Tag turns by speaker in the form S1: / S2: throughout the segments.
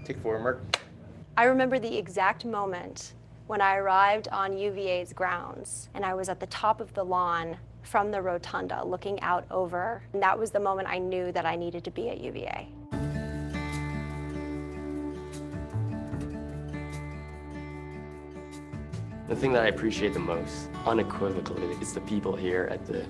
S1: Take 4 mark.
S2: I remember the exact moment when I arrived on UVA's grounds and I was at the top of the lawn from the rotunda looking out over. And that was the moment I knew that I needed to be at UVA.
S3: The thing that I appreciate the most, unequivocally, is the people here at the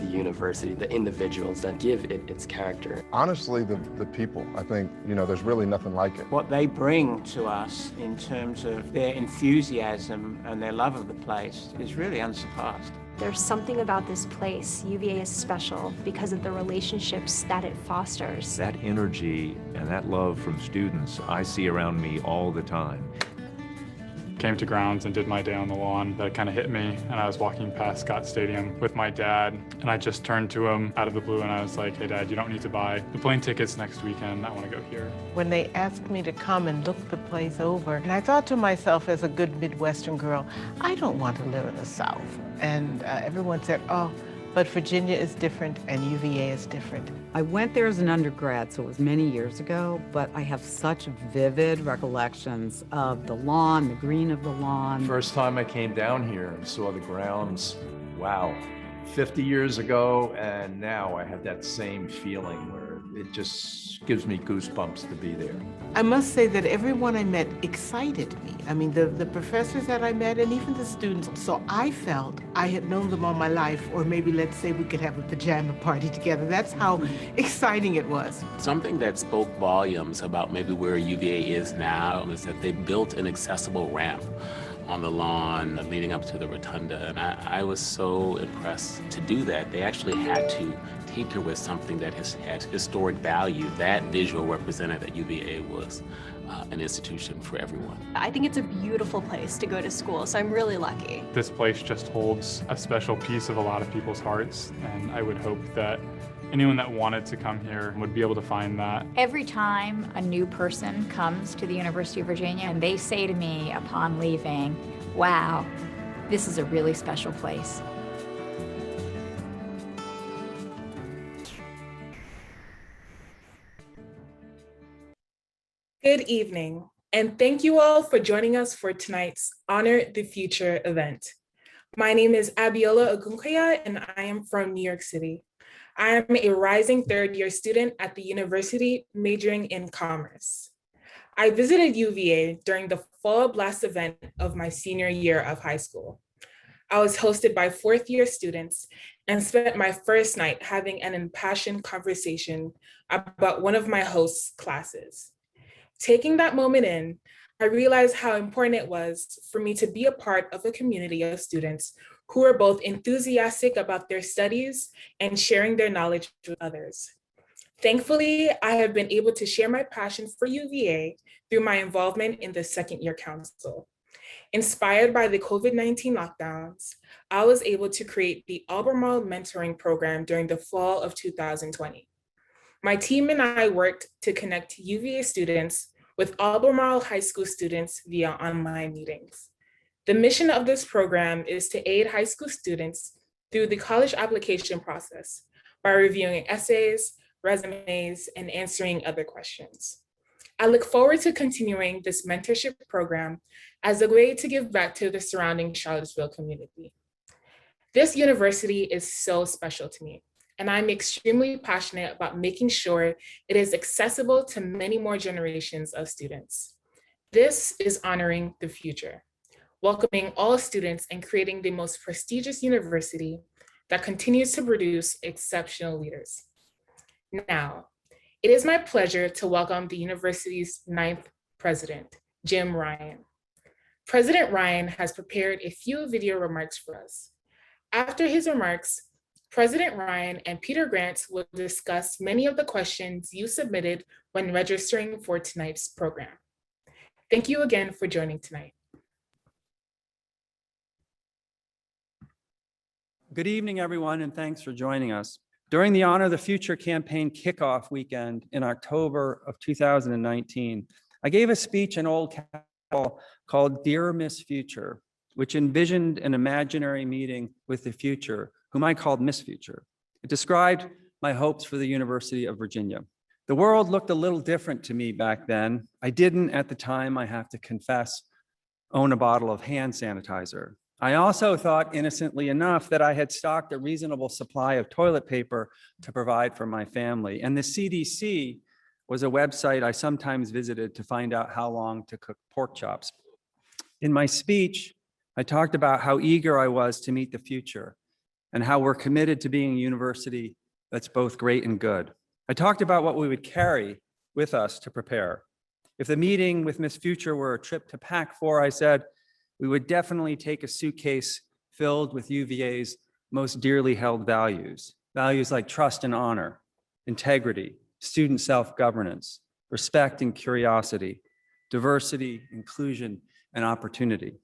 S3: university, the individuals that give it its character.
S4: Honestly, the people. I think, there's really nothing like it.
S5: What they bring to us in terms of their enthusiasm and their love of the place is really unsurpassed.
S2: There's something about this place. UVA is special because of the relationships that it fosters.
S6: That energy and that love from students I see around me all the time.
S7: Came to grounds and did my day on the lawn. That kind of hit me, and I was walking past Scott Stadium with my dad, and I just turned to him out of the blue and I was like, hey Dad, you don't need to buy the plane tickets next weekend. I want to go here.
S8: When they asked me to come and look the place over, and I thought to myself as a good Midwestern girl, I don't want to live in the South. And everyone said, oh, but Virginia is different and UVA is different.
S9: I went there as an undergrad, so it was many years ago, but I have such vivid recollections of the lawn, the green of the lawn.
S6: First time I came down here and saw the grounds, wow. 50 years ago, and now I have that same feeling where it just gives me goosebumps to be there.
S8: I must say that everyone I met excited me. I mean, the professors that I met and even the students. So I felt I had known them all my life, or maybe let's say we could have a pajama party together. That's how exciting it was.
S10: Something that spoke volumes about maybe where UVA is now is that they built an accessible ramp on the lawn leading up to the rotunda, and I was so impressed to do that. They actually had to tinker with something that has had historic value. That visual represented that UVA was an institution for everyone.
S11: I think it's a beautiful place to go to school, so I'm really lucky.
S7: This place just holds a special piece of a lot of people's hearts, and I would hope that anyone that wanted to come here would be able to find that.
S12: Every time a new person comes to the University of Virginia and they say to me upon leaving, wow, this is a really special place.
S13: Good evening, and thank you all for joining us for tonight's Honor the Future event. My name is Abiola Ogunkoya, and I am from New York City. I am a rising third-year student at the university majoring in commerce. I visited UVA during the Fall Blast event of my senior year of high school. I was hosted by fourth-year students and spent my first night having an impassioned conversation about one of my host's classes. Taking that moment in, I realized how important it was for me to be a part of a community of students who are both enthusiastic about their studies and sharing their knowledge with others. Thankfully, I have been able to share my passion for UVA through my involvement in the second year council. Inspired by the COVID-19 lockdowns, I was able to create the Albemarle Mentoring Program during the fall of 2020. My team and I worked to connect UVA students with Albemarle High School students via online meetings. The mission of this program is to aid high school students through the college application process by reviewing essays, resumes, and answering other questions. I look forward to continuing this mentorship program as a way to give back to the surrounding Charlottesville community. This university is so special to me, and I'm extremely passionate about making sure it is accessible to many more generations of students. This is honoring the future, welcoming all students and creating the most prestigious university that continues to produce exceptional leaders. Now, it is my pleasure to welcome the university's 9th president, Jim Ryan. President Ryan has prepared a few video remarks for us. After his remarks, President Ryan and Peter Grant will discuss many of the questions you submitted when registering for tonight's program. Thank you again for joining tonight.
S14: Good evening, everyone, and thanks for joining us. During the Honor the Future campaign kickoff weekend in October of 2019, I gave a speech in Old Capitol called Dear Miss Future, which envisioned an imaginary meeting with the future, whom I called Miss Future. It described my hopes for the University of Virginia. The world looked a little different to me back then. I didn't, at the time, I have to confess, own a bottle of hand sanitizer. I also thought innocently enough that I had stocked a reasonable supply of toilet paper to provide for my family. And the CDC was a website I sometimes visited to find out how long to cook pork chops. In my speech, I talked about how eager I was to meet the future and how we're committed to being a university that's both great and good. I talked about what we would carry with us to prepare. If the meeting with Miss Future were a trip to Pack 4, I said, we would definitely take a suitcase filled with UVA's most dearly held values. Values like trust and honor, integrity, student self-governance, respect and curiosity, diversity, inclusion, and opportunity.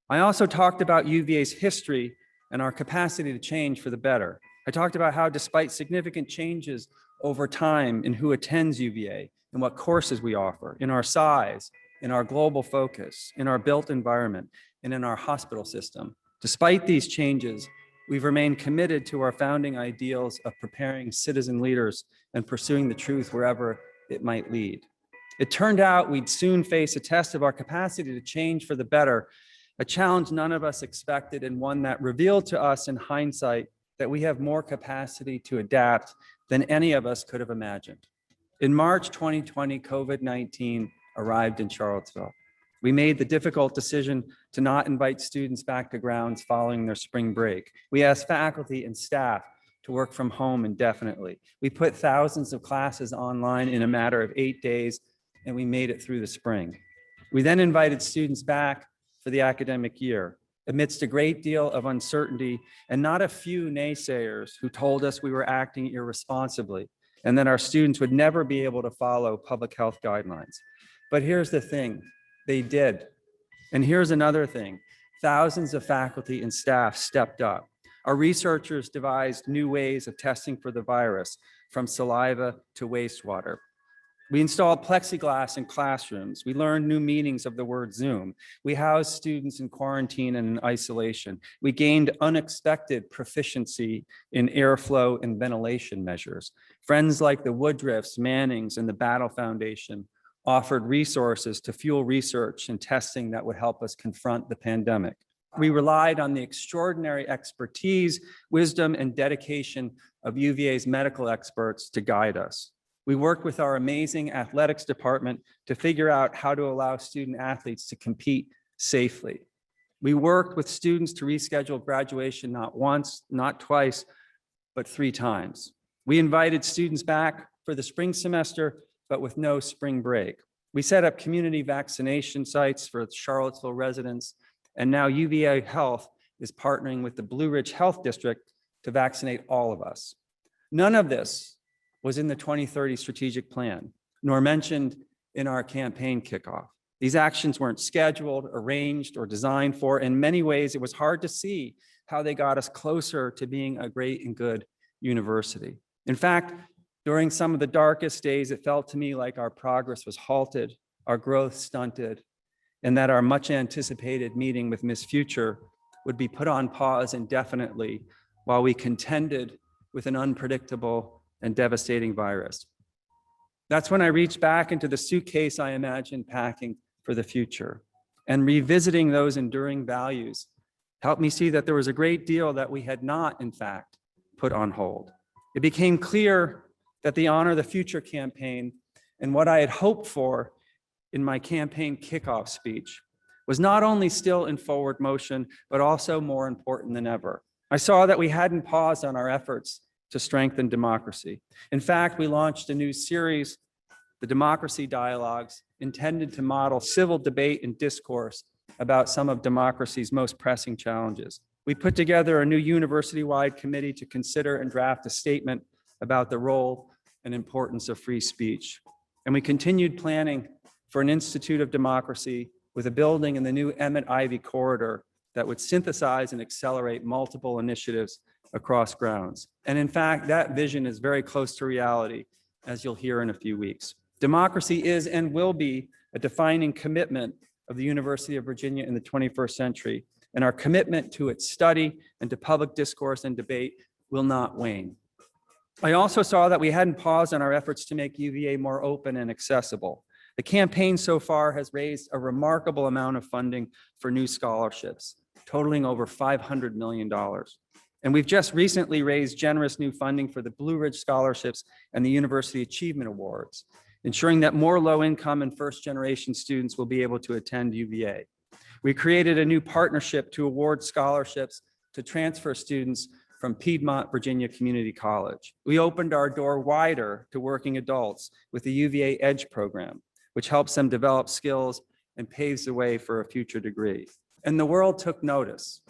S14: I also talked about UVA's history and our capacity to change for the better. I talked about how despite significant changes over time in who attends UVA and what courses we offer, in our size, in our global focus, in our built environment, and in our hospital system. Despite these changes, we've remained committed to our founding ideals of preparing citizen leaders and pursuing the truth wherever it might lead. It turned out we'd soon face a test of our capacity to change for the better, a challenge none of us expected and one that revealed to us in hindsight that we have more capacity to adapt than any of us could have imagined. In March 2020, COVID-19 arrived in Charlottesville. We made the difficult decision to not invite students back to grounds following their spring break. We asked faculty and staff to work from home indefinitely. We put thousands of classes online in a matter of 8 days, and we made it through the spring. We then invited students back for the academic year amidst a great deal of uncertainty and not a few naysayers who told us we were acting irresponsibly and that our students would never be able to follow public health guidelines. But here's the thing, they did. And here's another thing, thousands of faculty and staff stepped up. Our researchers devised new ways of testing for the virus, from saliva to wastewater. We installed plexiglass in classrooms. We learned new meanings of the word Zoom. We housed students in quarantine and in isolation. We gained unexpected proficiency in airflow and ventilation measures. Friends like the Woodruffs, Mannings, and the Battle Foundation offered resources to fuel research and testing that would help us confront the pandemic. We relied on the extraordinary expertise, wisdom, and dedication of UVA's medical experts to guide us. We worked with our amazing athletics department to figure out how to allow student athletes to compete safely. We worked with students to reschedule graduation not once, not twice, but 3 times. We invited students back for the spring semester, but with no spring break. We set up community vaccination sites for Charlottesville residents, and now UVA Health is partnering with the Blue Ridge Health District to vaccinate all of us. None of this was in the 2030 strategic plan, nor mentioned in our campaign kickoff. These actions weren't scheduled, arranged, or designed for. In many ways, it was hard to see how they got us closer to being a great and good university. In fact, during some of the darkest days, it felt to me like our progress was halted, our growth stunted, and that our much anticipated meeting with Miss Future would be put on pause indefinitely while we contended with an unpredictable and devastating virus. That's when I reached back into the suitcase I imagined packing for the future, and revisiting those enduring values helped me see that there was a great deal that we had not, in fact, put on hold. It became clear that the Honor the Future campaign and what I had hoped for in my campaign kickoff speech was not only still in forward motion, but also more important than ever. I saw that we hadn't paused on our efforts to strengthen democracy. In fact, we launched a new series, the Democracy Dialogues, intended to model civil debate and discourse about some of democracy's most pressing challenges. We put together a new university-wide committee to consider and draft a statement about the role and importance of free speech. And we continued planning for an Institute of Democracy with a building in the new Emmett Ivy corridor that would synthesize and accelerate multiple initiatives across grounds. And in fact, that vision is very close to reality, as you'll hear in a few weeks. Democracy is and will be a defining commitment of the University of Virginia in the 21st century, and our commitment to its study and to public discourse and debate will not wane. I also saw that we hadn't paused on our efforts to make UVA more open and accessible. The campaign so far has raised a remarkable amount of funding for new scholarships, totaling over $500 million. And we've just recently raised generous new funding for the Blue Ridge Scholarships and the University Achievement Awards, ensuring that more low-income and first-generation students will be able to attend UVA. We created a new partnership to award scholarships to transfer students from Piedmont, Virginia Community College. We opened our door wider to working adults with the UVA Edge program, which helps them develop skills and paves the way for a future degree. And the world took notice.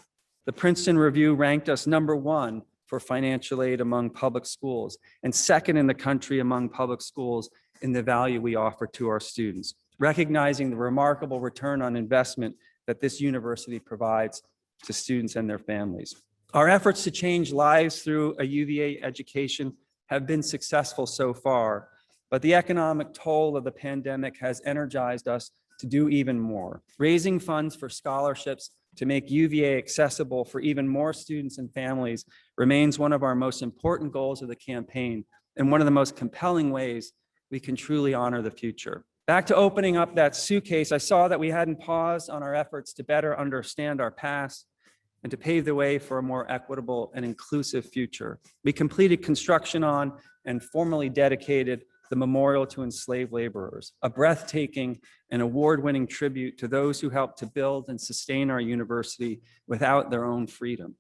S14: The Princeton Review ranked us #1 for financial aid among public schools and second in the country among public schools in the value we offer to our students, recognizing the remarkable return on investment that this university provides to students and their families. Our efforts to change lives through a UVA education have been successful so far, but the economic toll of the pandemic has energized us to do even more. Raising funds for scholarships to make UVA accessible for even more students and families remains one of our most important goals of the campaign and one of the most compelling ways we can truly honor the future. Back to opening up that suitcase, I saw that we hadn't paused on our efforts to better understand our past and to pave the way for a more equitable and inclusive future. We completed construction on and formally dedicated the Memorial to Enslaved Laborers, a breathtaking and award-winning tribute to those who helped to build and sustain our university without their own freedom.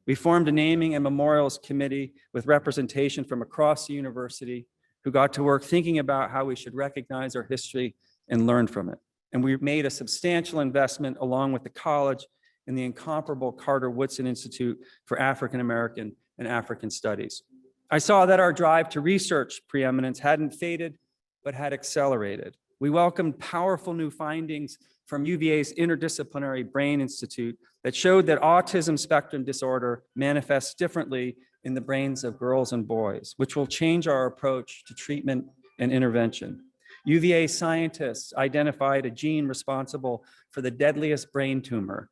S14: We formed a naming and memorials committee with representation from across the university who got to work thinking about how we should recognize our history and learn from it. And we made a substantial investment along with the college in the incomparable Carter Woodson Institute for African American and African Studies. I saw that our drive to research preeminence hadn't faded, but had accelerated. We welcomed powerful new findings from UVA's Interdisciplinary Brain Institute that showed that autism spectrum disorder manifests differently in the brains of girls and boys, which will change our approach to treatment and intervention. UVA scientists identified a gene responsible for the deadliest brain tumor,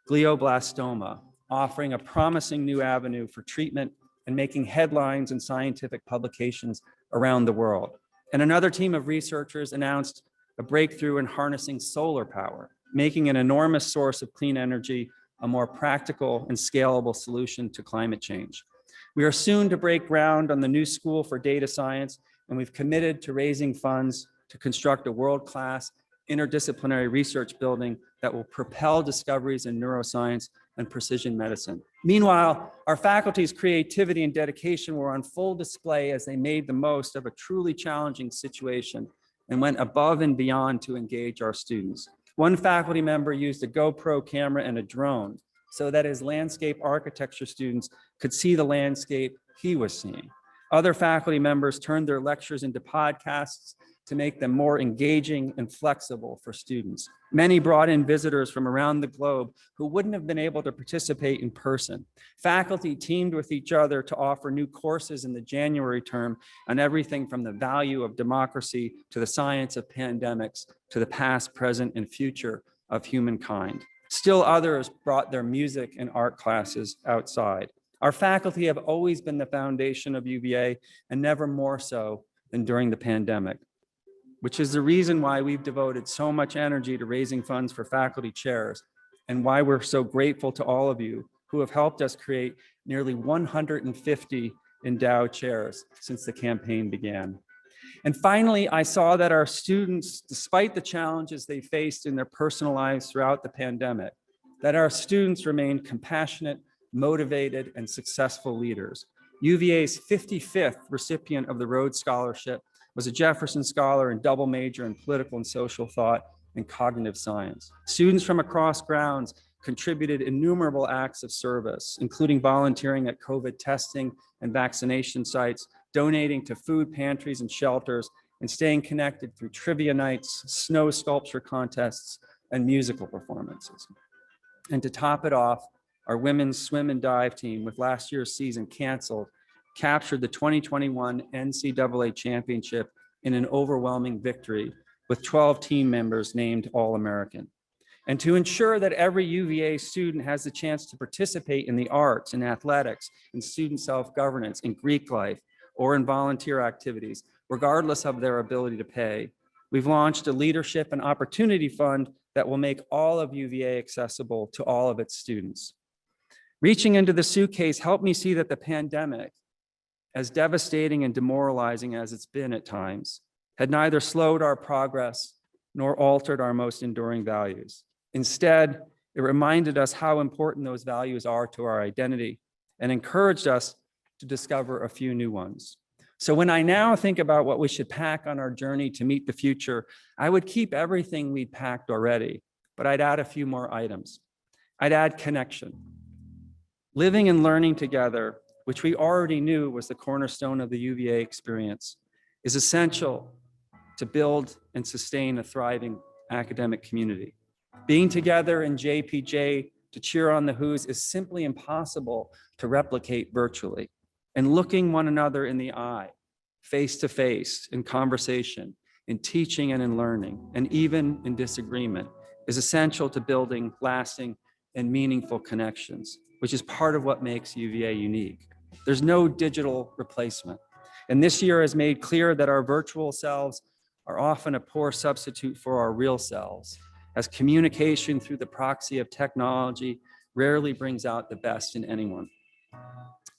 S14: glioblastoma, offering a promising new avenue for treatment and making headlines in scientific publications around the world. And another team of researchers announced a breakthrough in harnessing solar power, making an enormous source of clean energy a more practical and scalable solution to climate change. We are soon to break ground on the new School for Data Science, and we've committed to raising funds to construct a world-class interdisciplinary research building that will propel discoveries in neuroscience and precision medicine. Meanwhile, our faculty's creativity and dedication were on full display as they made the most of a truly challenging situation and went above and beyond to engage our students. One faculty member used a GoPro camera and a drone so that his landscape architecture students could see the landscape he was seeing. Other faculty members turned their lectures into podcasts to make them more engaging and flexible for students. Many brought in visitors from around the globe who wouldn't have been able to participate in person. Faculty teamed with each other to offer new courses in the January term on everything from the value of democracy to the science of pandemics to the past, present, and future of humankind. Still others brought their music and art classes outside. Our faculty have always been the foundation of UVA and never more so than during the pandemic, which is the reason why we've devoted so much energy to raising funds for faculty chairs and why we're so grateful to all of you who have helped us create nearly 150 endowed chairs since the campaign began. And finally, I saw that our students, despite the challenges they faced in their personal lives throughout the pandemic, that our students remained compassionate, motivated, and successful leaders. UVA's 55th recipient of the Rhodes Scholarship was a Jefferson Scholar and double major in political and social thought and cognitive science. Students from across grounds contributed innumerable acts of service, including volunteering at COVID testing and vaccination sites, donating to food pantries and shelters, and staying connected through trivia nights, snow sculpture contests, and musical performances. And to top it off, our women's swim and dive team, with last year's season canceled, captured the 2021 NCAA championship in an overwhelming victory, with 12 team members named All-American. And to ensure that every UVA student has the chance to participate in the arts and athletics and student self-governance and Greek life, or in volunteer activities, regardless of their ability to pay. We've launched a leadership and opportunity fund that will make all of UVA accessible to all of its students. Reaching into the suitcase helped me see that the pandemic, as devastating and demoralizing as it's been at times, had neither slowed our progress nor altered our most enduring values. Instead, it reminded us how important those values are to our identity and encouraged us to discover a few new ones. So when I now think about what we should pack on our journey to meet the future, I would keep everything we'd packed already, but I'd add a few more items. I'd add connection. Living and learning together, which we already knew was the cornerstone of the UVA experience, is essential to build and sustain a thriving academic community. Being together in JPJ to cheer on the Who's is simply impossible to replicate virtually. And looking one another in the eye, face to face, in conversation, in teaching and in learning, and even in disagreement, is essential to building lasting and meaningful connections, which is part of what makes UVA unique. There's no digital replacement. And this year has made clear that our virtual selves are often a poor substitute for our real selves, as communication through the proxy of technology rarely brings out the best in anyone.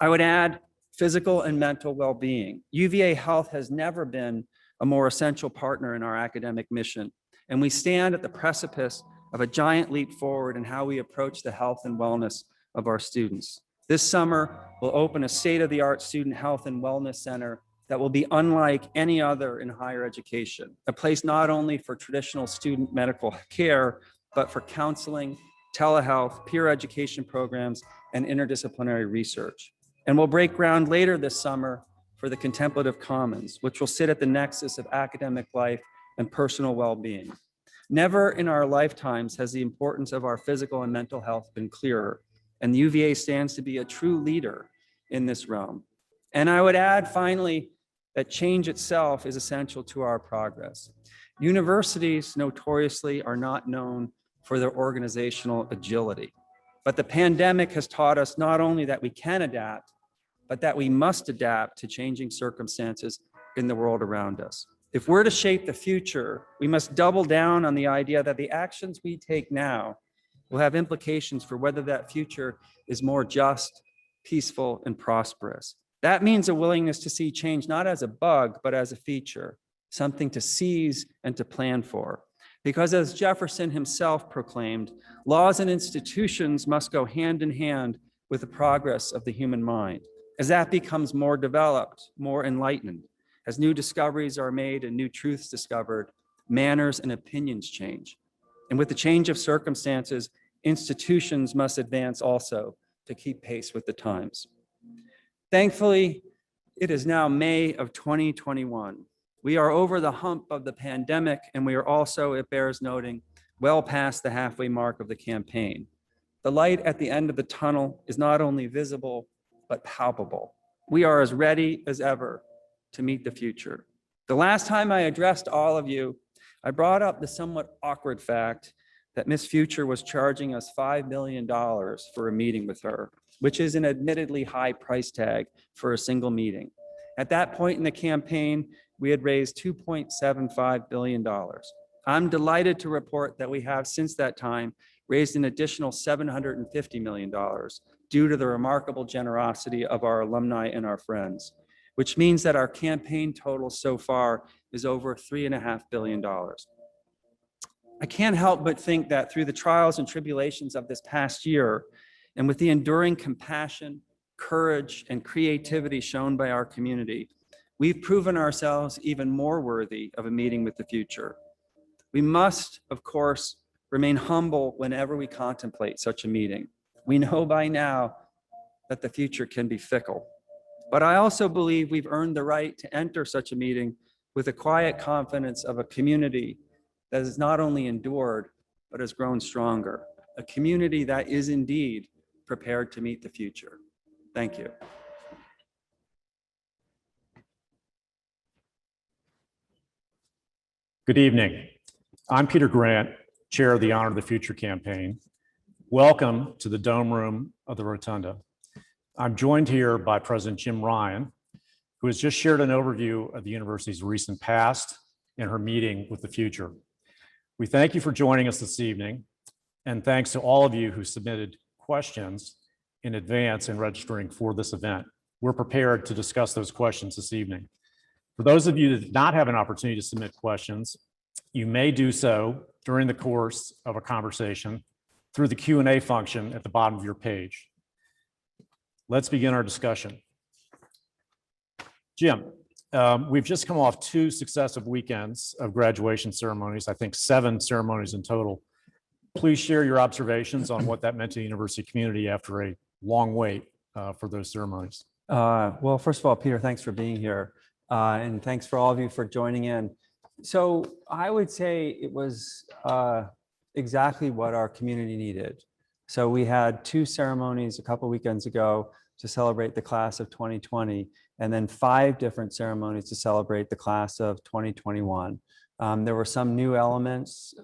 S14: I would add physical and mental well-being. UVA Health has never been a more essential partner in our academic mission, and we stand at the precipice of a giant leap forward in how we approach the health and wellness of our students. This summer, we'll open a state-of-the-art student health and wellness center that will be unlike any other in higher education, a place not only for traditional student medical care, but for counseling, telehealth, peer education programs, and interdisciplinary research. And we'll break ground later this summer for the Contemplative Commons, which will sit at the nexus of academic life and personal well-being. Never in our lifetimes has the importance of our physical and mental health been clearer, and the UVA stands to be a true leader in this realm. And I would add, finally, that change itself is essential to our progress. Universities notoriously are not known for their organizational agility, but the pandemic has taught us not only that we can adapt, but that we must adapt to changing circumstances in the world around us. If we're to shape the future, we must double down on the idea that the actions we take now will have implications for whether that future is more just, peaceful, and prosperous. That means a willingness to see change not as a bug, but as a feature, something to seize and to plan for. Because as Jefferson himself proclaimed, laws and institutions must go hand in hand with the progress of the human mind. As that becomes more developed, more enlightened, as new discoveries are made and new truths discovered, manners and opinions change. And with the change of circumstances, institutions must advance also to keep pace with the times. Thankfully, it is now May of 2021. We are over the hump of the pandemic, and we are also, it bears noting, well past the halfway mark of the campaign. The light at the end of the tunnel is not only visible, but palpable. We are as ready as ever to meet the future. The last time I addressed all of you, I brought up the somewhat awkward fact that Miss Future was charging us $5 million for a meeting with her, which is an admittedly high price tag for a single meeting. At that point in the campaign, we had raised $2.75 billion. I'm delighted to report that we have, since that time, raised an additional $750 million due to the remarkable generosity of our alumni and our friends, which means that our campaign total so far is over $3.5 billion. I can't help but think that through the trials and tribulations of this past year, and with the enduring compassion, courage, and creativity shown by our community, we've proven ourselves even more worthy of a meeting with the future. We must, of course, remain humble whenever we contemplate such a meeting. We know by now that the future can be fickle, but I also believe we've earned the right to enter such a meeting with the quiet confidence of a community that has not only endured, but has grown stronger, a community that is indeed prepared to meet the future. Thank you.
S1: Good evening. I'm Peter Grant, Chair of the Honor of the Future campaign. Welcome to the Dome Room of the Rotunda. I'm joined here by President Jim Ryan, who has just shared an overview of the university's recent past and her meeting with the future. We thank you for joining us this evening, and thanks to all of you who submitted questions in advance in registering for this event. We're prepared to discuss those questions this evening. For those of you that did not have an opportunity to submit questions, you may do so during the course of a conversation through the Q&A function at the bottom of your page. Let's begin our discussion. Jim, we've just come off 2 successive weekends of graduation ceremonies, I think 7 ceremonies in total. Please share your observations on what that meant to the university community after a long wait for those ceremonies.
S14: Well, first of all, Peter, thanks for being here. And thanks for all of you for joining in. So I would say it was exactly what our community needed. So we had 2 ceremonies a couple weekends ago to celebrate the class of 2020, and then 5 different ceremonies to celebrate the class of 2021. There were some new elements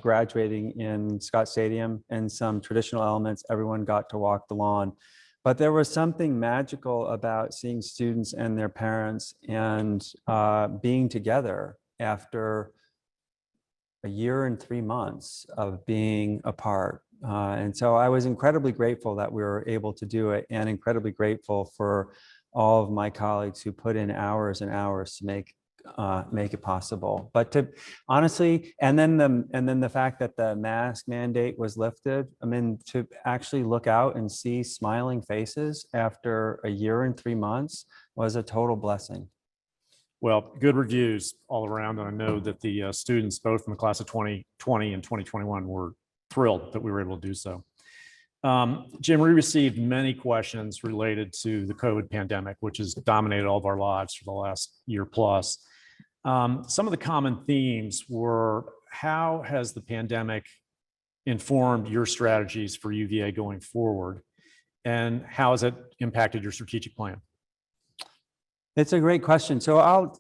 S14: graduating in Scott Stadium and some traditional elements. Everyone got to walk the lawn. But there was something magical about seeing students and their parents and being together after a year and 3 months of being apart. And so I was incredibly grateful that we were able to do it, and incredibly grateful for all of my colleagues who put in hours and hours to make it possible. But to honestly, and then the fact that the mask mandate was lifted, I mean, to actually look out and see smiling faces after a year and 3 months was a total blessing.
S1: Well, good reviews all around. And I know that the students, both in the class of 2020 and 2021, were thrilled that we were able to do so. Jim, we received many questions related to the COVID pandemic, which has dominated all of our lives for the last year plus. Some of the common themes were, how has the pandemic informed your strategies for UVA going forward? And how has it impacted your strategic plan?
S14: It's a great question. So I'll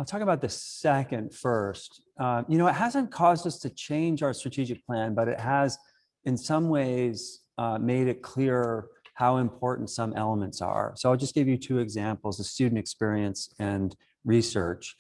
S14: talk about the second first. You know, it hasn't caused us to change our strategic plan, but it has in some ways made it clear how important some elements are. So I'll just give you 2 examples, the student experience and research.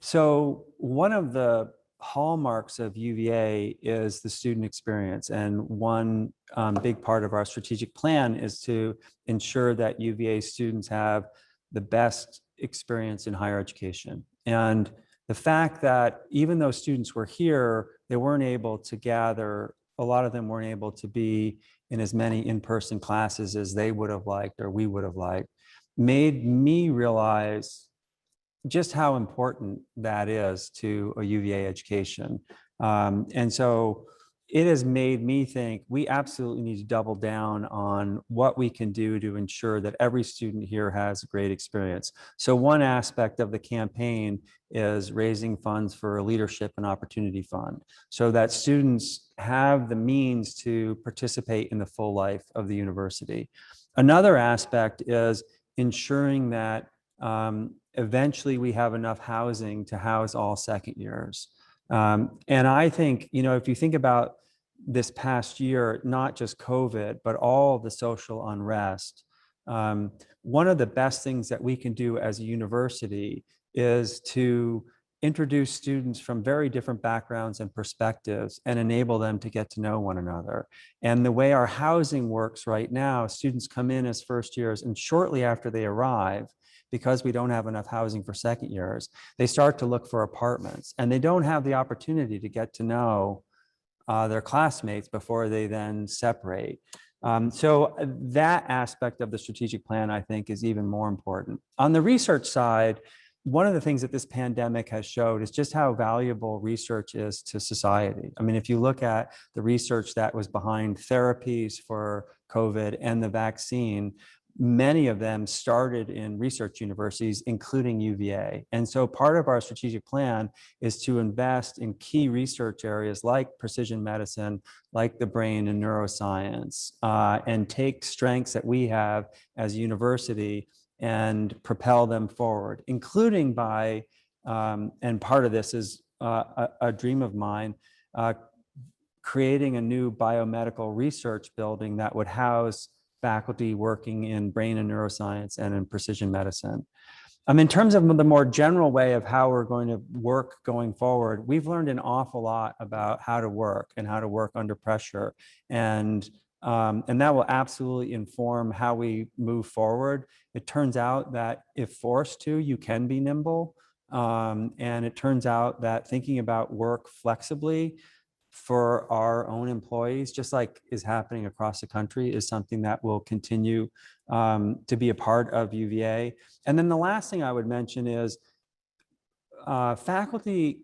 S14: So one of the hallmarks of UVA is the student experience. And one big part of our strategic plan is to ensure that UVA students have the best experience in higher education. And the fact that even though students were here, they weren't able to gather, a lot of them weren't able to be in as many in-person classes as they would have liked or we would have liked, made me realize just how important that is to a UVA education. And so it has made me think we absolutely need to double down on what we can do to ensure that every student here has a great experience. So one aspect of the campaign is raising funds for a leadership and opportunity fund so that students have the means to participate in the full life of the university. Another aspect is ensuring that eventually we have enough housing to house all second years. And I think, you know, if you think about this past year, not just COVID, but all the social unrest, one of the best things that we can do as a university is to introduce students from very different backgrounds and perspectives and enable them to get to know one another. And the way our housing works right now, students come in as first years, and shortly after they arrive, because we don't have enough housing for second years, they start to look for apartments, and they don't have the opportunity to get to know their classmates before they then separate. So that aspect of the strategic plan, I think, is even more important. On the research side, one of the things that this pandemic has showed is just how valuable research is to society. I mean, if you look at the research that was behind therapies for COVID and the vaccine, many of them started in research universities, including UVA. And so part of our strategic plan is to invest in key research areas like precision medicine, like the brain and neuroscience, and take strengths that we have as a university and propel them forward, including by, and part of this is a dream of mine, creating a new biomedical research building that would house faculty working in brain and neuroscience and in precision medicine. In terms of the more general way of how we're going to work going forward, we've learned an awful lot about how to work and how to work under pressure. And that will absolutely inform how we move forward. It turns out that if forced to, you can be nimble. And it turns out that thinking about work flexibly for our own employees, just like is happening across the country, is something that will continue to be a part of UVA. And then the last thing I would mention is faculty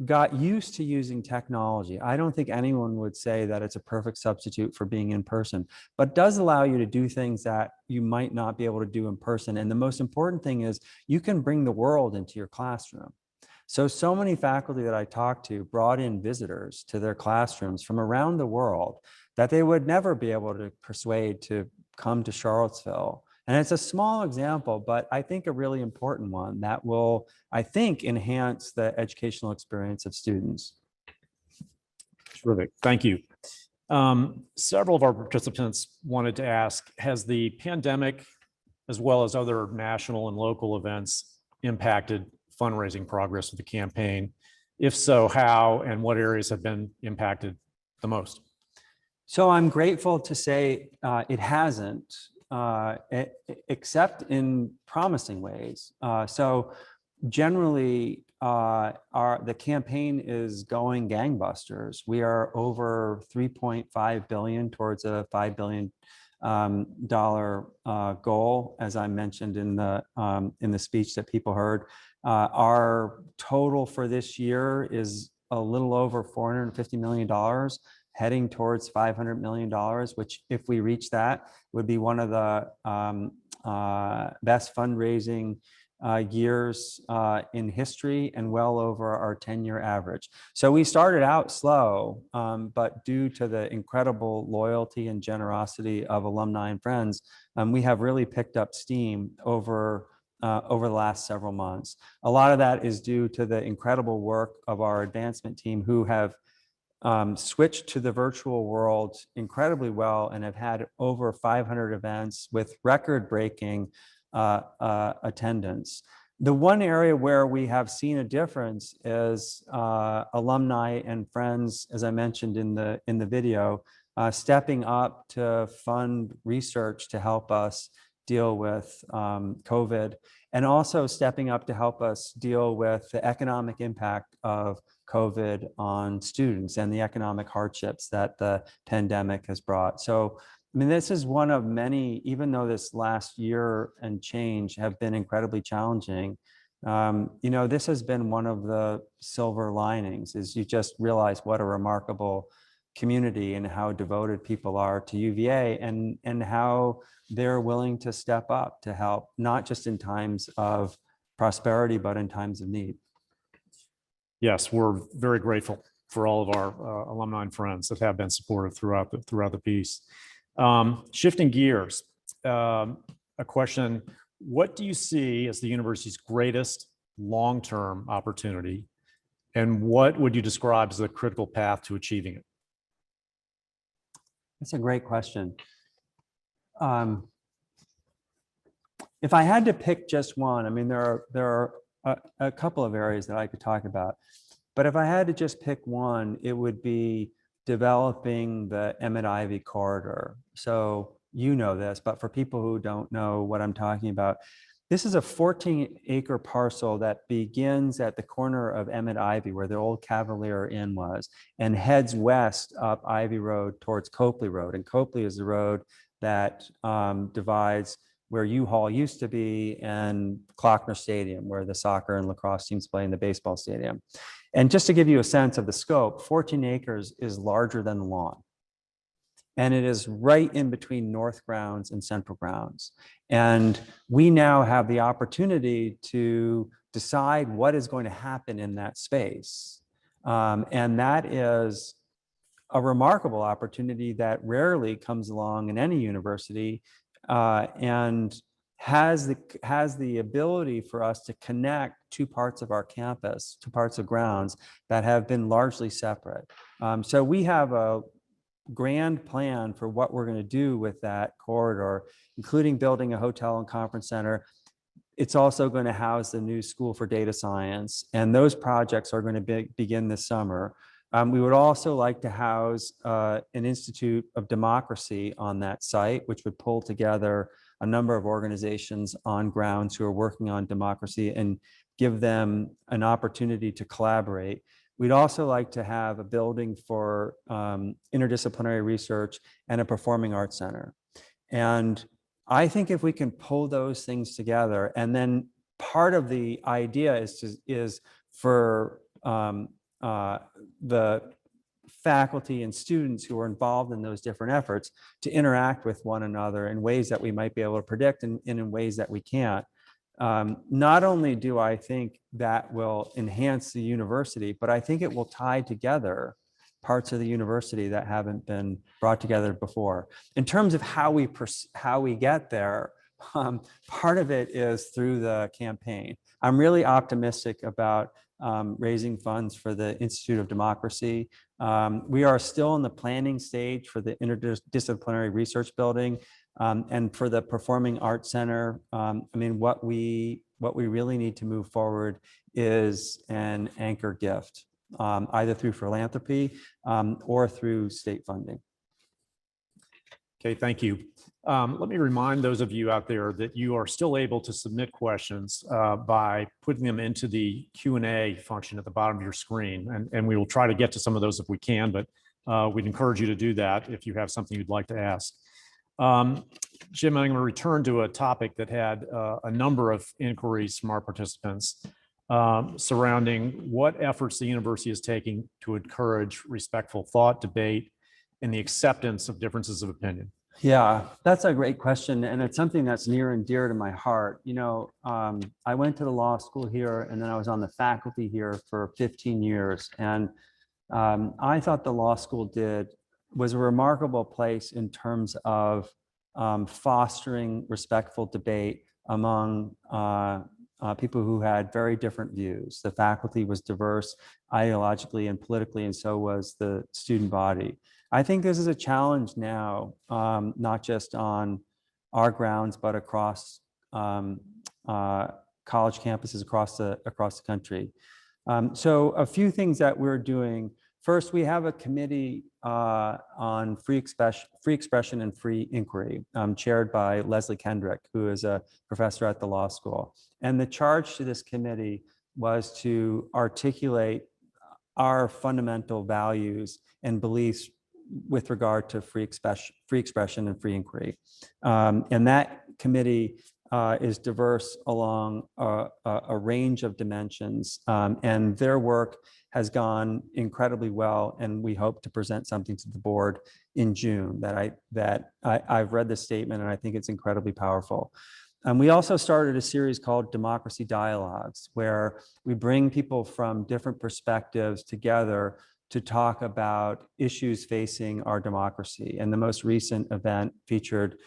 S14: got used to using technology. I don't think anyone would say that it's a perfect substitute for being in person, but does allow you to do things that you might not be able to do in person. And the most important thing is you can bring the world into your classroom. So many faculty that I talked to brought in visitors to their classrooms from around the world that they would never be able to persuade to come to Charlottesville. And it's a small example, but I think a really important one that will, I think, enhance the educational experience of students.
S1: Terrific, thank you. Several of our participants wanted to ask, has the pandemic, as well as other national and local events, impacted fundraising progress of the campaign? If so, how and what areas have been impacted the most?
S14: So I'm grateful to say it hasn't, except in promising ways. So generally, the campaign is going gangbusters. We are over 3.5 billion towards a $5 billion goal, as I mentioned in the speech that people heard. Our total for this year is a little over $450 million, heading towards $500 million, which if we reach that would be one of the best fundraising years in history and well over our 10-year average. So we started out slow, but due to the incredible loyalty and generosity of alumni and friends, we have really picked up steam over the last several months. A lot of that is due to the incredible work of our advancement team, who have switched to the virtual world incredibly well and have had over 500 events with record-breaking attendance. The one area where we have seen a difference is alumni and friends, as I mentioned in the video, stepping up to fund research to help us deal with COVID, and also stepping up to help us deal with the economic impact of COVID on students and the economic hardships that the pandemic has brought. So, I mean, this is one of many, even though this last year and change have been incredibly challenging, this has been one of the silver linings, is you just realize what a remarkable community and how devoted people are to UVA, and how they're willing to step up to help, not just in times of prosperity, but in times of need.
S1: Yes, we're very grateful for all of our alumni and friends that have been supportive throughout the piece. Shifting gears, a question: what do you see as the university's greatest long-term opportunity, and what would you describe as the critical path to achieving it?
S14: That's a great question. If I had to pick just one, I mean, there are a couple of areas that I could talk about, but if I had to just pick one, it would be developing the Emmett-Ivy corridor. So you know this, but for people who don't know what I'm talking about, this is a 14-acre parcel that begins at the corner of Emmett-Ivy, where the old Cavalier Inn was, and heads west up Ivy Road towards Copley Road. And Copley is the road that divides where U-Haul used to be and Klockner Stadium, where the soccer and lacrosse teams play, in the baseball stadium. And just to give you a sense of the scope, 14 acres is larger than the lawn. And it is right in between North Grounds and Central Grounds. And we now have the opportunity to decide what is going to happen in that space. And that is a remarkable opportunity that rarely comes along in any university, and has the ability for us to connect two parts of our campus, two parts of grounds that have been largely separate. So we have a grand plan for what we're going to do with that corridor, including building a hotel and conference center. It's also going to house the new School for Data Science, and those projects are going to begin this summer. We would also like to house an Institute of Democracy on that site, which would pull together a number of organizations on grounds who are working on democracy and give them an opportunity to collaborate. We'd also like to have a building for interdisciplinary research and a performing arts center. And I think if we can pull those things together, and then part of the idea is for the faculty and students who are involved in those different efforts to interact with one another in ways that we might be able to predict and in ways that we can't. Not only do I think that will enhance the university, but I think it will tie together parts of the university that haven't been brought together before. In terms of how we get there, part of it is through the campaign. I'm really optimistic about raising funds for the Institute of Democracy. We are still in the planning stage for the interdisciplinary research building and for the Performing Arts Center. I mean, what we really need to move forward is an anchor gift, either through philanthropy or through state funding.
S1: Okay, thank you. Let me remind those of you out there that you are still able to submit questions by putting them into the Q&A function at the bottom of your screen. And we will try to get to some of those if we can, but we'd encourage you to do that if you have something you'd like to ask. Jim, I'm going to return to a topic that had a number of inquiries from our participants surrounding what efforts the university is taking to encourage respectful thought, debate, and the acceptance of differences of opinion.
S14: Yeah, that's a great question. And it's something that's near and dear to my heart. You know, I went to the law school here, and then I was on the faculty here for 15 years. And I thought the law school was a remarkable place in terms of fostering respectful debate among people who had very different views. The faculty was diverse ideologically and politically, and so was the student body. I think this is a challenge now, not just on our grounds, but across college campuses across the country. So a few things that we're doing. First, we have a committee on free expression and free inquiry, chaired by Leslie Kendrick, who is a professor at the law school. And the charge to this committee was to articulate our fundamental values and beliefs with regard to free expression and free inquiry. And that committee is diverse along a range of dimensions, and their work has gone incredibly well, and we hope to present something to the board in June that I've read the statement, and I think it's incredibly powerful. We also started a series called Democracy Dialogues, where we bring people from different perspectives together to talk about issues facing our democracy. And the most recent event featured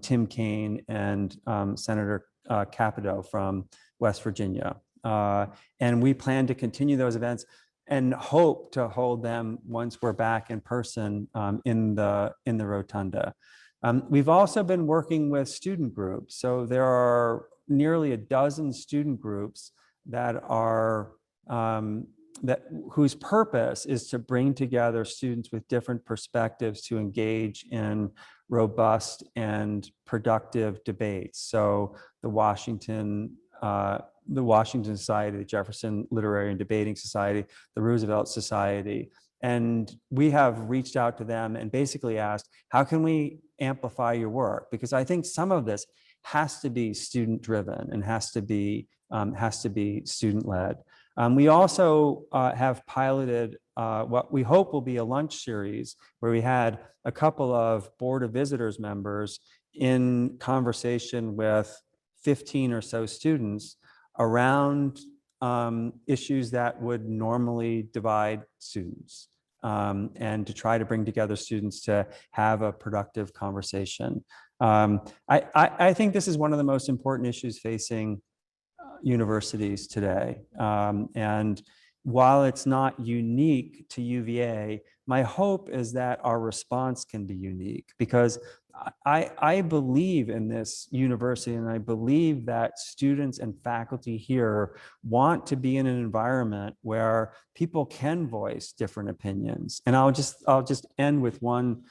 S14: Tim Kaine and Senator Capito from West Virginia. And we plan to continue those events and hope to hold them once we're back in person in the Rotunda. We've also been working with student groups. So there are nearly a dozen student groups that are whose purpose is to bring together students with different perspectives to engage in robust and productive debates. So the Washington Society, the Jefferson Literary and Debating Society, the Roosevelt Society. And we have reached out to them and basically asked, how can we amplify your work? Because I think some of this has to be student driven and has to be student led. We also have piloted what we hope will be a lunch series where we had a couple of Board of Visitors members in conversation with 15 or so students around issues that would normally divide students, and to try to bring together students to have a productive conversation. I think this is one of the most important issues facing universities today. And while it's not unique to UVA, my hope is that our response can be unique, because I believe in this university, and I believe that students and faculty here want to be in an environment where people can voice different opinions. And I'll just end with one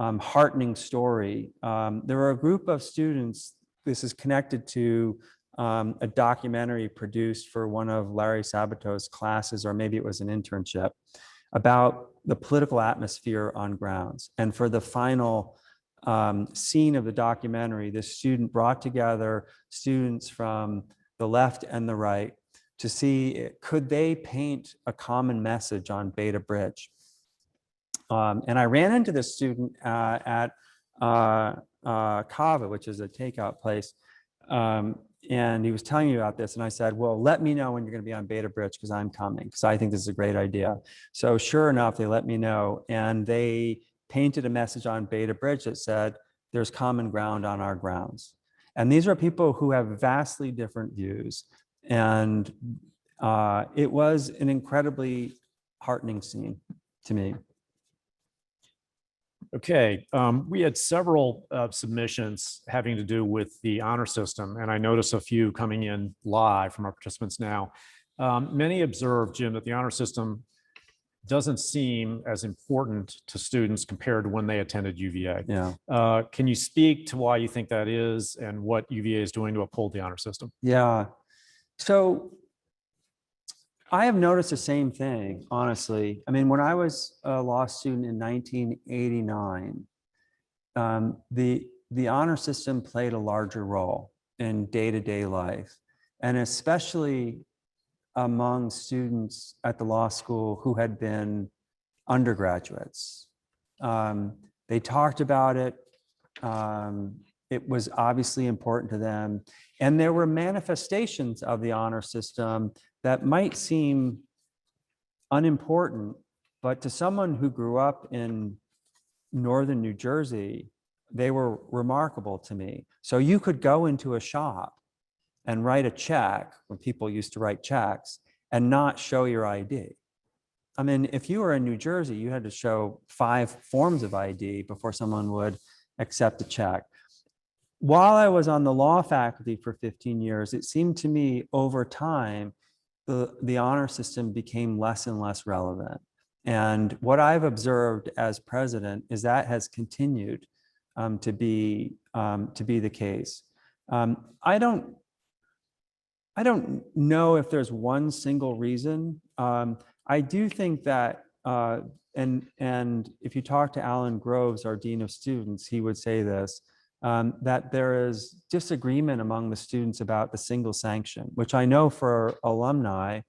S14: heartening story. There were a group of students, this is connected to a documentary produced for one of Larry Sabato's classes, or maybe it was an internship, about the political atmosphere on grounds. And for the final scene of the documentary, this student brought together students from the left and the right to see, could they paint a common message on Beta Bridge? And I ran into this student at Kava, which is a takeout place. And he was telling me about this. And I said, well, let me know when you're going to be on Beta Bridge, because I'm coming, because I think this is a great idea. So sure enough, they let me know. And they painted a message on Beta Bridge that said, there's common ground on our grounds. And these are people who have vastly different views. And it was an incredibly heartening scene to me.
S1: Okay, we had several submissions having to do with the honor system, and I notice a few coming in live from our participants now. Many observe, Jim, that the honor system doesn't seem as important to students compared to when they attended UVA.
S14: Yeah.
S1: Can you speak to why you think that is and what UVA is doing to uphold the honor system?
S14: Yeah. So I have noticed the same thing, honestly. I mean, when I was a law student in 1989, the honor system played a larger role in day-to-day life, and especially among students at the law school who had been undergraduates. They talked about it. It was obviously important to them. And there were manifestations of the honor system that might seem unimportant, but to someone who grew up in northern New Jersey, they were remarkable to me. So you could go into a shop and write a check, when people used to write checks, and not show your ID. I mean, if you were in New Jersey, you had to show 5 forms of ID before someone would accept a check. While I was on the law faculty for 15 years, it seemed to me over time, the honor system became less and less relevant. And what I've observed as president is that has continued to be the case. I don't know if there's one single reason. I do think that, and if you talk to Alan Groves, our Dean of Students, he would say this, that there is disagreement among the students about the single sanction, which I know for alumni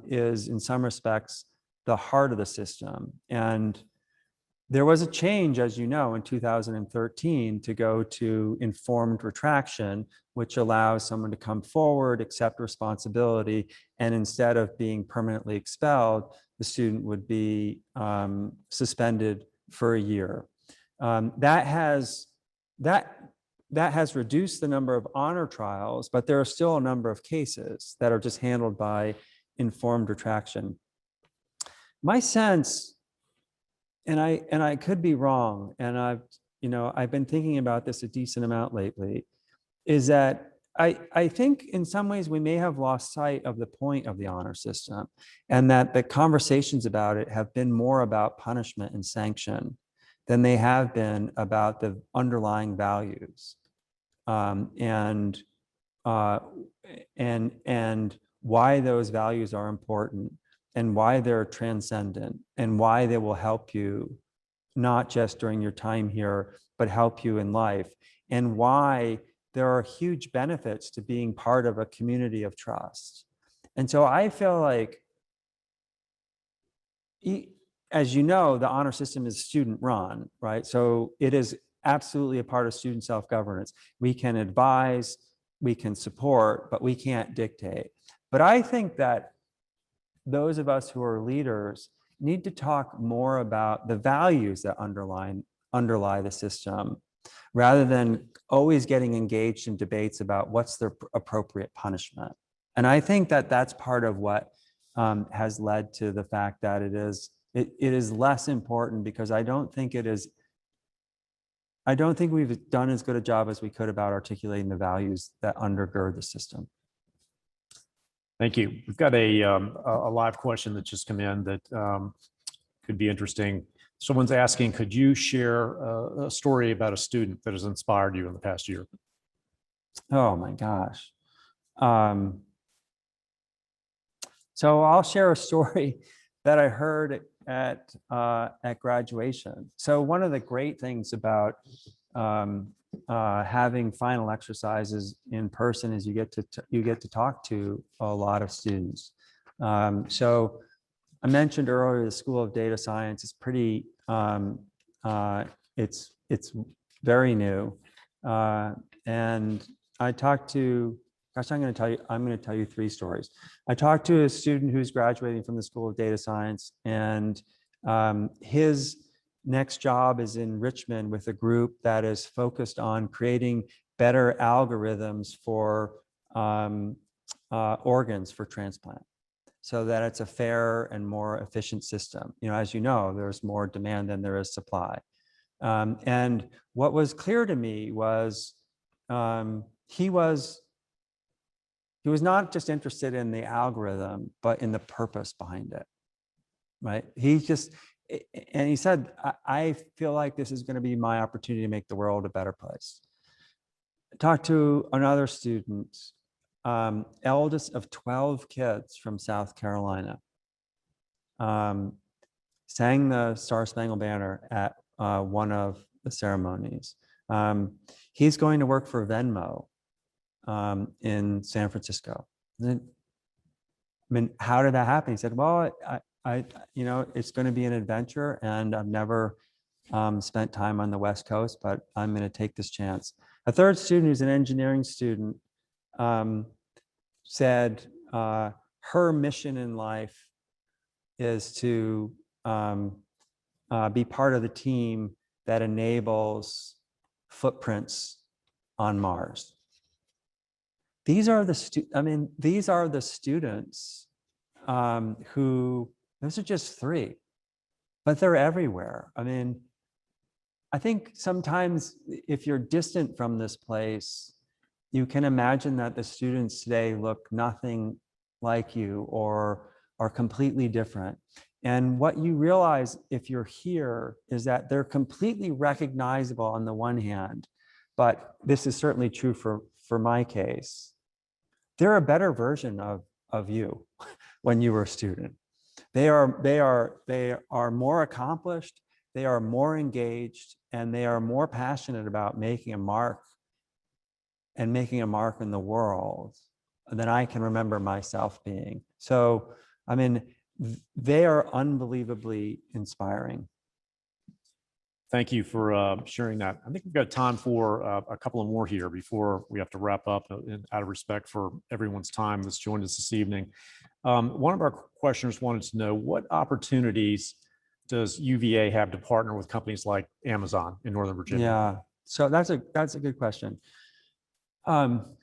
S14: is in some respects the heart of the system. And there was a change, as you know, in 2013 to go to informed retraction, which allows someone to come forward, accept responsibility, and instead of being permanently expelled, the student would be suspended for a year. That has reduced the number of honor trials, but there are still a number of cases that are just handled by informed retraction. My sense, and I could be wrong, and I've been thinking about this a decent amount lately, is that I think in some ways we may have lost sight of the point of the honor system, and that the conversations about it have been more about punishment and sanction than they have been about the underlying values, and why those values are important, and why they're transcendent, and why they will help you not just during your time here, but help you in life, and why there are huge benefits to being part of a community of trust. And so I feel like, as you know, the honor system is student run, right? So it is absolutely a part of student self-governance. We can advise, we can support, but we can't dictate. But I think that those of us who are leaders need to talk more about the values that underlie the system, rather than always getting engaged in debates about what's the appropriate punishment. And I think that that's part of what has led to the fact that it is less important, because I don't think we've done as good a job as we could about articulating the values that undergird the system.
S1: Thank you. We've got a live question that just come in that could be interesting. Someone's asking, could you share a story about a student that has inspired you in the past year?
S14: Oh my gosh. So I'll share a story that I heard at graduation. So one of the great things about having final exercises in person is you get to talk to a lot of students. So I mentioned earlier the School of Data Science is pretty it's very new, and I talked to. Gosh, I'm going to tell you 3 stories. I talked to a student who's graduating from the School of Data Science, and his next job is in Richmond with a group that is focused on creating better algorithms for organs for transplant, so that it's a fair and more efficient system. You know, as you know, there's more demand than there is supply. And what was clear to me was he was not just interested in the algorithm, but in the purpose behind it, right? He said, I feel like this is going to be my opportunity to make the world a better place. I talked to another student, eldest of 12 kids from South Carolina, sang the Star Spangled Banner at one of the ceremonies. He's going to work for Venmo in San Francisco. I mean, how did that happen? He said, well, you know, it's going to be an adventure, and I've never spent time on the West Coast, but I'm going to take this chance. A third student, who's an engineering student, said her mission in life is to be part of the team that enables footprints on Mars. These are the students who, those are just 3, but they're everywhere. I mean, I think sometimes if you're distant from this place, you can imagine that the students today look nothing like you or are completely different. And what you realize if you're here is that they're completely recognizable on the one hand, but this is certainly true for my case. They're a better version of you when you were a student. They are more accomplished, they are more engaged, and they are more passionate about making a mark and making a mark in the world than I can remember myself being. So, I mean, they are unbelievably inspiring.
S1: Thank you for sharing that. I think we've got time for a couple of more here before we have to wrap up, out of respect for everyone's time that's joined us this evening. One of our questioners wanted to know, what opportunities does UVA have to partner with companies like Amazon in Northern Virginia?
S14: Yeah, so that's a good question.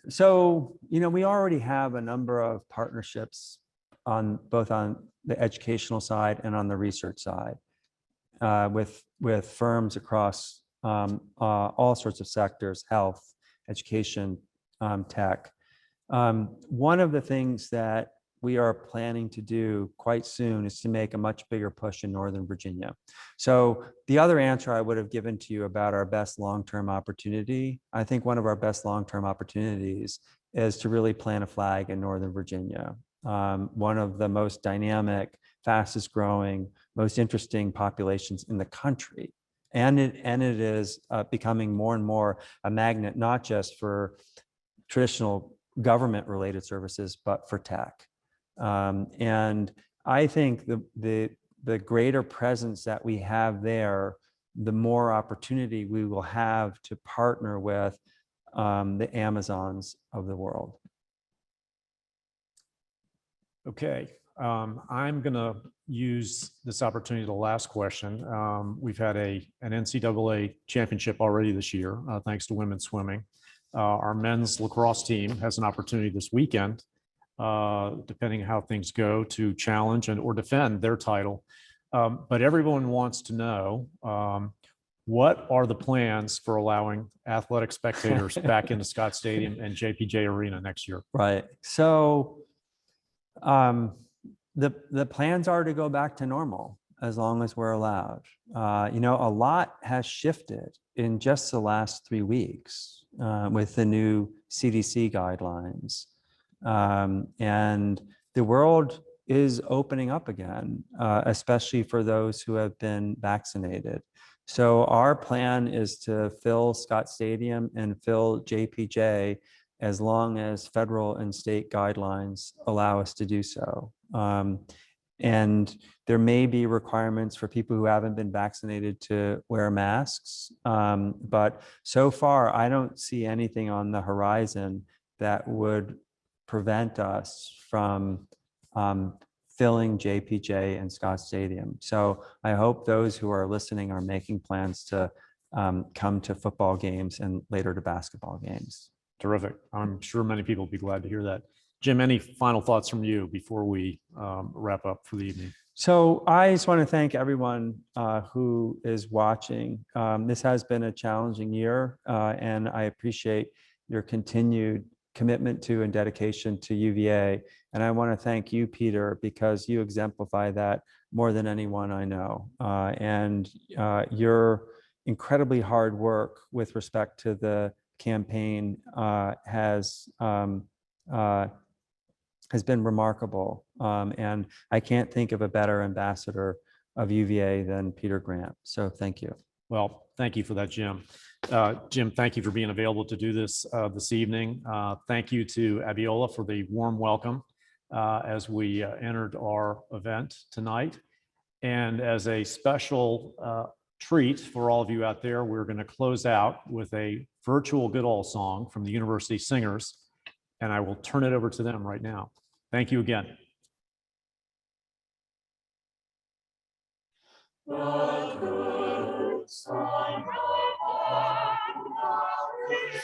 S14: So, you know, we already have a number of partnerships both on the educational side and on the research side, with firms across all sorts of sectors: health, education, tech. One of the things that we are planning to do quite soon is to make a much bigger push in Northern Virginia. So the other answer I would have given to you about our best long-term opportunity, I think one of our best long-term opportunities is to really plant a flag in Northern Virginia. One of the most dynamic, fastest growing, most interesting populations in the country. And it is becoming more and more a magnet, not just for traditional government related services, but for tech. And I think the greater presence that we have there, the more opportunity we will have to partner with the Amazons of the world.
S1: Okay, I'm going to use this opportunity, the last question. We've had an NCAA championship already this year, thanks to women's swimming. Our men's lacrosse team has an opportunity this weekend depending how things go, to challenge and or defend their title. But everyone wants to know, what are the plans for allowing athletic spectators back into Scott Stadium and JPJ Arena next year?
S14: Right. So the plans are to go back to normal as long as we're allowed. A lot has shifted in just the last 3 weeks with the new CDC guidelines. And the world is opening up again, especially for those who have been vaccinated. So our plan is to fill Scott Stadium and fill JPJ as long as federal and state guidelines allow us to do so. And there may be requirements for people who haven't been vaccinated to wear masks. But so far, I don't see anything on the horizon that would prevent us from filling JPJ and Scott Stadium. So I hope those who are listening are making plans to come to football games and later to basketball games.
S1: Terrific. I'm sure many people will be glad to hear that. Jim, any final thoughts from you before we wrap up for the evening?
S14: So I just want to thank everyone who is watching. This has been a challenging year, and I appreciate your continued commitment to and dedication to UVA. And I want to thank you, Peter, because you exemplify that more than anyone I know. And your incredibly hard work with respect to the campaign has been remarkable. And I can't think of a better ambassador of UVA than Peter Grant. So thank you.
S1: Well, thank you for that, Jim. Jim, thank you for being available to do this this evening. Thank you to Abiola for the warm welcome as we entered our event tonight. And as a special treat for all of you out there, we're going to close out with a virtual Goodall song from the University Singers, and I will turn it over to them right now. Thank you again. The good son of God is